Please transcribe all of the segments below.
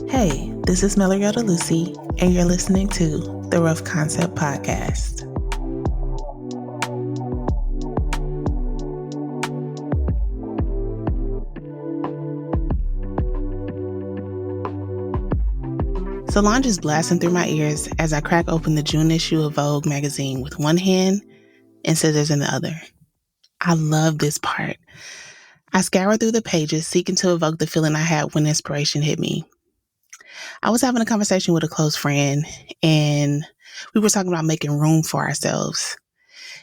Hey, this is Meloriota Lucy, and you're listening to the Rough Concept Podcast. Solange is blasting through my ears as I crack open the June issue of Vogue magazine with one hand and scissors in the other. I love this part. I scour through the pages seeking to evoke the feeling I had when inspiration hit me. I was having a conversation with a close friend, and we were talking about making room for ourselves.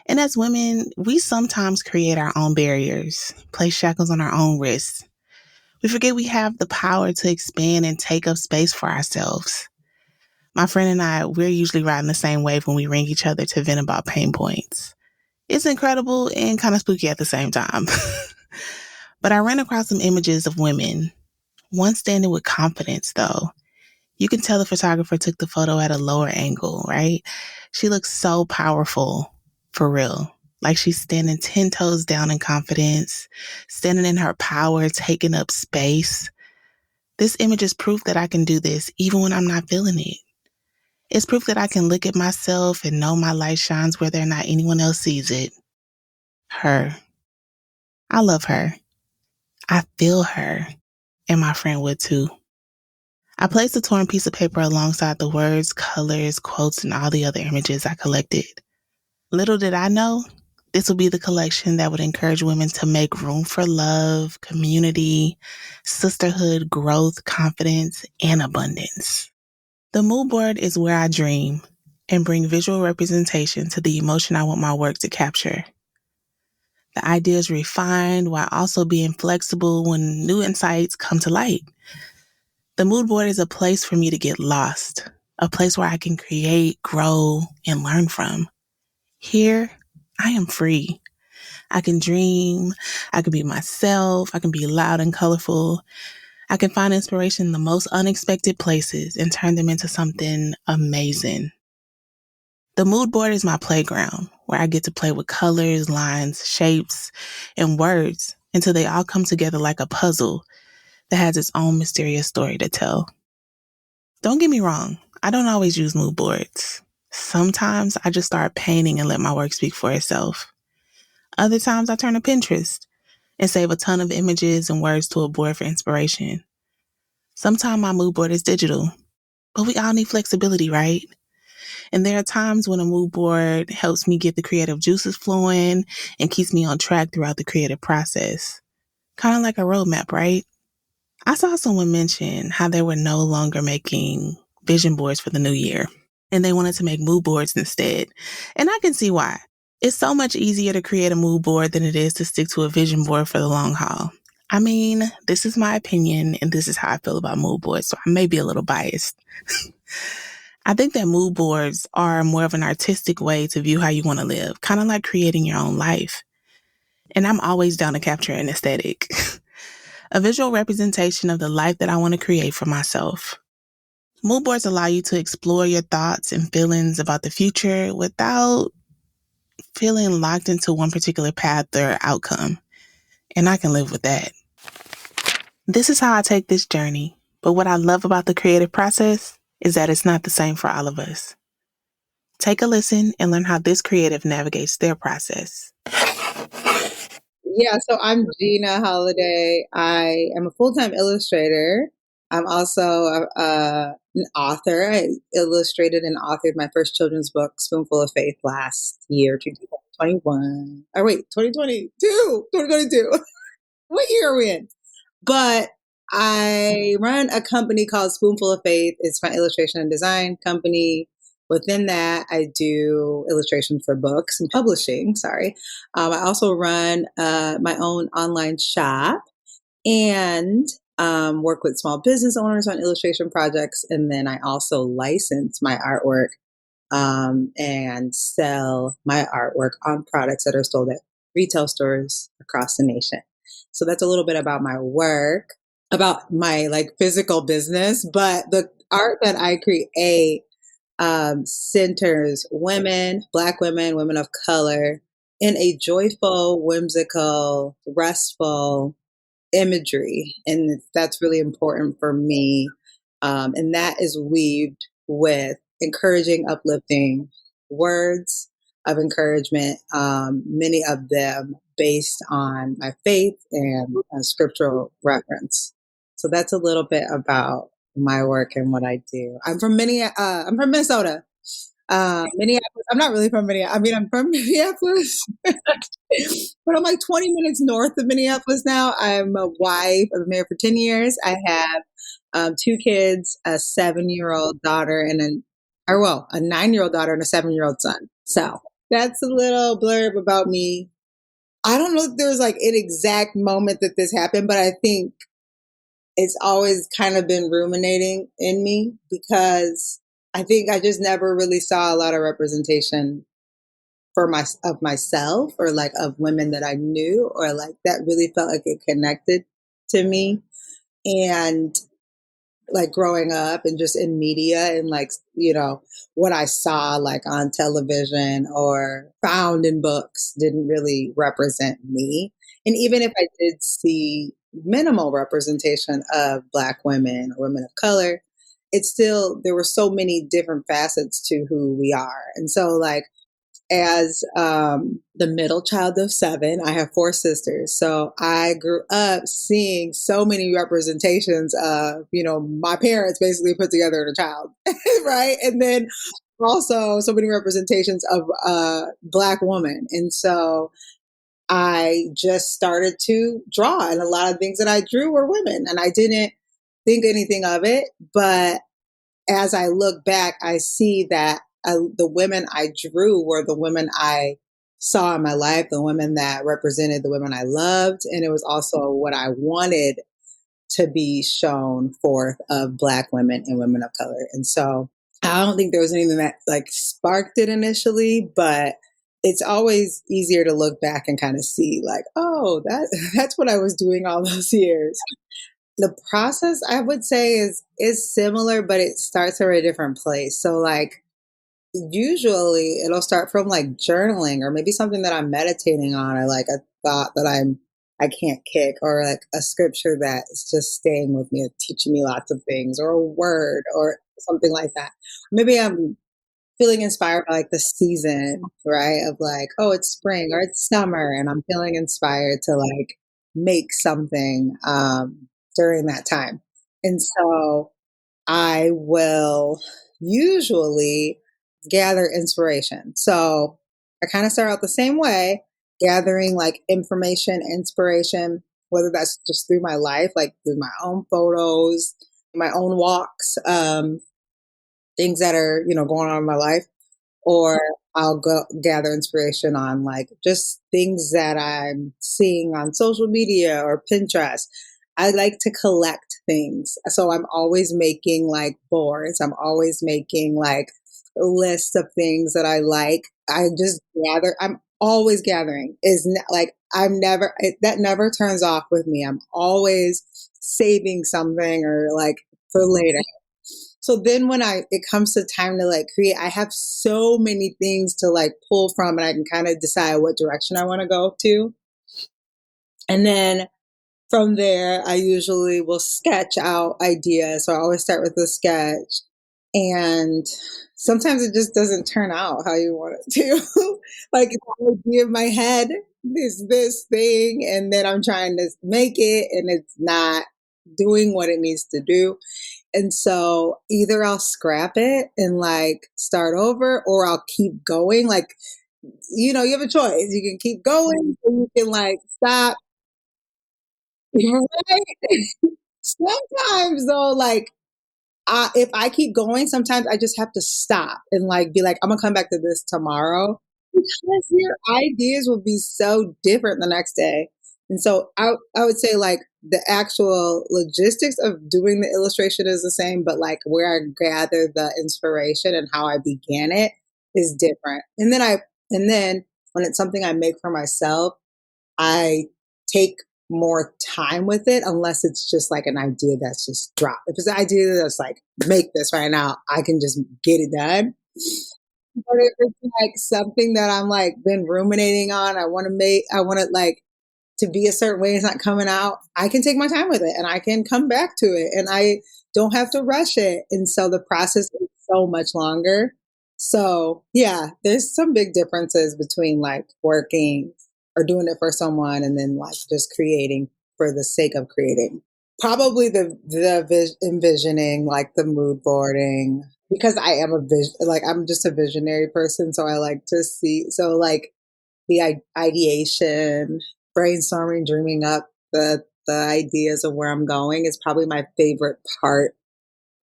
And as women, we sometimes create our own barriers, place shackles on our own wrists. We forget we have the power to expand and take up space for ourselves. My friend and I, we're usually riding the same wave when we ring each other to vent about pain points. It's incredible and kind of spooky at the same time. But I ran across some images of women, one standing with confidence though. You can tell the photographer took the photo at a lower angle, right? She looks so powerful, for real. Like she's standing 10 toes down in confidence, standing in her power, taking up space. This image is proof that I can do this even when I'm not feeling it. It's proof that I can look at myself and know my light shines whether or not anyone else sees it. Her. I love her. I feel her. And my friend would too. I placed a torn piece of paper alongside the words, colors, quotes, and all the other images I collected. Little did I know, this would be the collection that would encourage women to make room for love, community, sisterhood, growth, confidence, and abundance. The mood board is where I dream and bring visual representation to the emotion I want my work to capture. The idea is refined while also being flexible when new insights come to light. The mood board is a place for me to get lost, a place where I can create, grow, and learn from. Here, I am free. I can dream, I can be myself, I can be loud and colorful. I can find inspiration in the most unexpected places and turn them into something amazing. The mood board is my playground where I get to play with colors, lines, shapes, and words until they all come together like a puzzle that has its own mysterious story to tell. Don't get me wrong, I don't always use mood boards. Sometimes I just start painting and let my work speak for itself. Other times I turn to Pinterest and save a ton of images and words to a board for inspiration. Sometimes my mood board is digital, but we all need flexibility, right? And there are times when a mood board helps me get the creative juices flowing and keeps me on track throughout the creative process. Kind of like a roadmap, right? I saw someone mention how they were no longer making vision boards for the new year, and they wanted to make mood boards instead. And I can see why. It's so much easier to create a mood board than it is to stick to a vision board for the long haul. I mean, this is my opinion, and this is how I feel about mood boards, so I may be a little biased. I think that mood boards are more of an artistic way to view how you want to live, kind of like creating your own life. And I'm always down to capture an aesthetic, a visual representation of the life that I want to create for myself. Mood boards allow you to explore your thoughts and feelings about the future without feeling locked into one particular path or outcome. And I can live with that. This is how I take this journey. But what I love about the creative process is that it's not the same for all of us. Take a listen and learn how this creative navigates their process. Yeah, so I'm Jena Holliday. I am a full-time illustrator. I'm also an author. I illustrated and authored my first children's book, Spoonful of Faith, last year, 2021. Oh, wait, 2022. 2022. What year are we in? But I run a company called Spoonful of Faith. It's my illustration and design company. Within that, I do illustration for books and publishing. Sorry. I also run my own online shop and work with small business owners on illustration projects. And then I also license my artwork and sell my artwork on products that are sold at retail stores across the nation. So that's a little bit about my work, about my physical business, but the art that I create centers women, Black women, women of color in a joyful, whimsical, restful imagery. And that's really important for me And that is weaved with encouraging, uplifting words of encouragement, many of them based on my faith and a scriptural reference. So that's a little bit about my work and what I do. I'm from Minnesota. Minneapolis. I'm not really from Minneapolis. I mean, I'm from Minneapolis, but I'm like 20 minutes north of Minneapolis now. I'm a wife. I've been married for 10 years. I have two kids, a 7-year-old daughter a 9-year-old daughter and a 7-year-old son. So that's a little blurb about me. I don't know if there's like an exact moment that this happened, but I think it's always kind of been ruminating in me because I think I just never really saw a lot of representation of myself or like of women that I knew or like that really felt like it connected to me. And like growing up and just in media and like, what I saw like on television or found in books didn't really represent me. And even if I did see minimal representation of Black women or women of color, there were so many different facets to who we are. And so like, as the middle child of 7, I have 4 sisters. So I grew up seeing so many representations of, my parents basically put together a child, right? And then also so many representations of Black woman. And so I just started to draw, and a lot of things that I drew were women, and I didn't think anything of it. But as I look back, I see that the women I drew were the women I saw in my life, the women that represented the women I loved. And it was also what I wanted to be shown forth of Black women and women of color. And so I don't think there was anything that like sparked it initially, but it's always easier to look back and kind of see like, oh, that's what I was doing all those years. The process I would say is similar, but it starts at a different place. So like usually it'll start from like journaling or maybe something that I'm meditating on or like a thought that I can't kick or like a scripture that is just staying with me, teaching me lots of things or a word or something like that. Maybe I'm feeling inspired by like the season, right? Of like, oh, it's spring or it's summer and I'm feeling inspired to like make something during that time. And so I will usually gather inspiration. So I kind of start out the same way, gathering like information, inspiration, whether that's just through my life, like through my own photos, my own walks, things that are, going on in my life, or I'll go gather inspiration on like just things that I'm seeing on social media or Pinterest. I like to collect things. So I'm always making like boards. I'm always making like a list of things that I like. I just gather. I'm always gathering. That never turns off with me. I'm always saving something or like for later. So then when it comes to time to like create, I have so many things to like pull from and I can kind of decide what direction I want to go to. And then from there, I usually will sketch out ideas. So I always start with a sketch. And sometimes it just doesn't turn out how you want it to. Like the idea in my head is this thing, and then I'm trying to make it and it's not doing what it needs to do. And so either I'll scrap it and like start over or I'll keep going. Like, you have a choice. You can keep going or you can like stop. Right? Sometimes though, like if I keep going, sometimes I just have to stop and like be like, I'm gonna come back to this tomorrow because your ideas will be so different the next day. And so I would say like the actual logistics of doing the illustration is the same, but like where I gather the inspiration and how I began it is different. And then when it's something I make for myself, I take more time with it unless it's just like an idea that's just dropped. If it's an idea that's like, make this right now, I can just get it done. But if it's like something that I'm like been ruminating on, I want to like to be a certain way, it's not coming out, I can take my time with it and I can come back to it and I don't have to rush it. And so the process is so much longer. So yeah, there's some big differences between like working or doing it for someone and then like just creating for the sake of creating. Probably the envisioning, like the mood boarding, because I am I'm just a visionary person. So I like to see, so like the ideation, brainstorming, dreaming up the ideas of where I'm going is probably my favorite part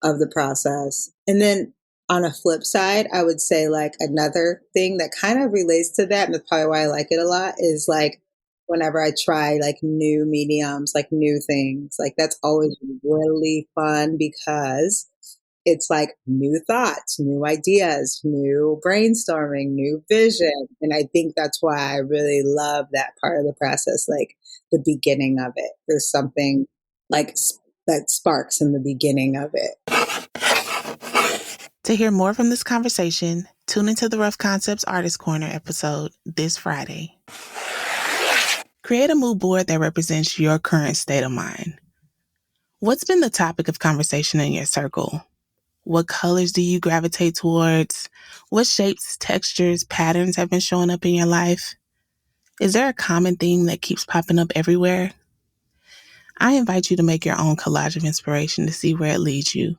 of the process. And then on a flip side, I would say like another thing that kind of relates to that, and that's probably why I like it a lot, is like whenever I try like new mediums, like new things, like that's always really fun because it's like new thoughts, new ideas, new brainstorming, new vision. And I think that's why I really love that part of the process, like the beginning of it. There's something like that sparks in the beginning of it. To hear more from this conversation, tune into the Rough Concepts Artist Corner episode this Friday. Create a mood board that represents your current state of mind. What's been the topic of conversation in your circle? What colors do you gravitate towards? What shapes, textures, patterns have been showing up in your life? Is there a common theme that keeps popping up everywhere? I invite you to make your own collage of inspiration to see where it leads you.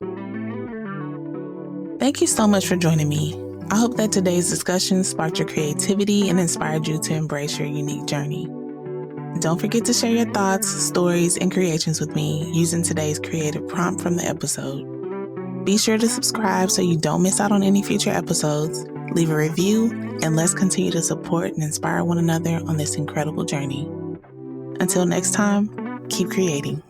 Thank you so much for joining me. I hope that today's discussion sparked your creativity and inspired you to embrace your unique journey. Don't forget to share your thoughts, stories, and creations with me using today's creative prompt from the episode. Be sure to subscribe so you don't miss out on any future episodes. Leave a review, and let's continue to support and inspire one another on this incredible journey. Until next time, keep creating.